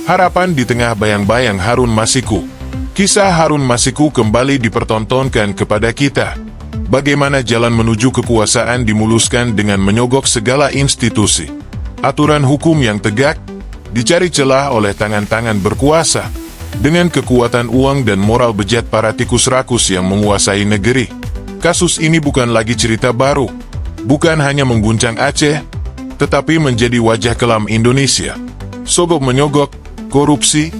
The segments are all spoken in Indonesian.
Harapan di tengah bayang-bayang Harun Masiku. Kisah Harun Masiku kembali dipertontonkan kepada kita. Bagaimana jalan menuju kekuasaan dimuluskan dengan menyogok segala institusi. Aturan hukum yang tegak dicari celah oleh tangan-tangan berkuasa dengan kekuatan uang dan moral bejat para tikus rakus yang menguasai negeri. Kasus ini bukan lagi cerita baru, bukan hanya mengguncang Aceh, tetapi menjadi wajah kelam Indonesia. Sogok menyogok, korupsi,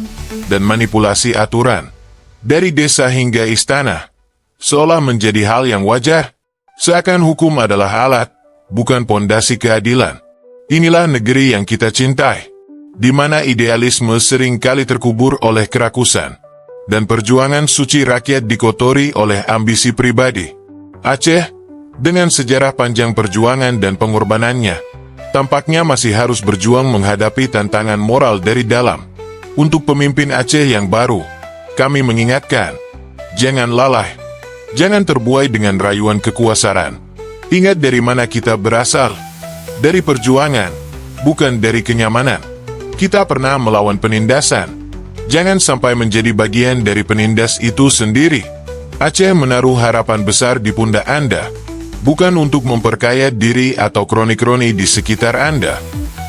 dan manipulasi aturan. Dari desa hingga istana, seolah menjadi hal yang wajar, seakan hukum adalah alat, bukan pondasi keadilan. Inilah negeri yang kita cintai, di mana idealisme sering kali terkubur oleh kerakusan, dan perjuangan suci rakyat dikotori oleh ambisi pribadi. Aceh, dengan sejarah panjang perjuangan dan pengorbanannya, tampaknya masih harus berjuang menghadapi tantangan moral dari dalam. Untuk pemimpin Aceh yang baru, kami mengingatkan, jangan lalai, jangan terbuai dengan rayuan kekuasaan. Ingat dari mana kita berasal, dari perjuangan, bukan dari kenyamanan. Kita pernah melawan penindasan, jangan sampai menjadi bagian dari penindas itu sendiri. Aceh menaruh harapan besar di pundak Anda, bukan untuk memperkaya diri atau kroni-kroni di sekitar Anda,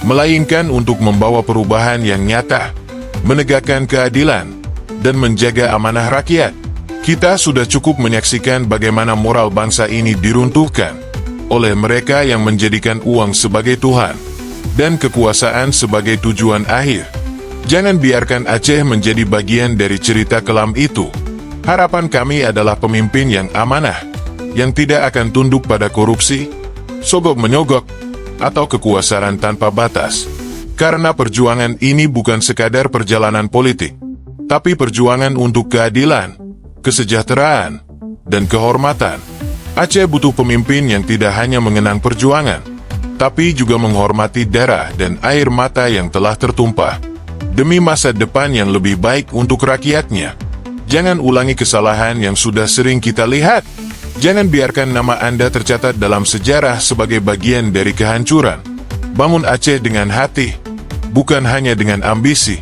melainkan untuk membawa perubahan yang nyata, menegakkan keadilan, dan menjaga amanah rakyat. Kita sudah cukup menyaksikan bagaimana moral bangsa ini diruntuhkan oleh mereka yang menjadikan uang sebagai Tuhan dan kekuasaan sebagai tujuan akhir. Jangan biarkan Aceh menjadi bagian dari cerita kelam itu. Harapan kami adalah pemimpin yang amanah, yang tidak akan tunduk pada korupsi, sogok menyogok, atau kekuasaan tanpa batas. Karena perjuangan ini bukan sekadar perjalanan politik, tapi perjuangan untuk keadilan, kesejahteraan, dan kehormatan. Aceh butuh pemimpin yang tidak hanya mengenang perjuangan, tapi juga menghormati darah dan air mata yang telah tertumpah, demi masa depan yang lebih baik untuk rakyatnya. Jangan ulangi kesalahan yang sudah sering kita lihat. Jangan biarkan nama Anda tercatat dalam sejarah sebagai bagian dari kehancuran. Bangun Aceh dengan hati, bukan hanya dengan ambisi.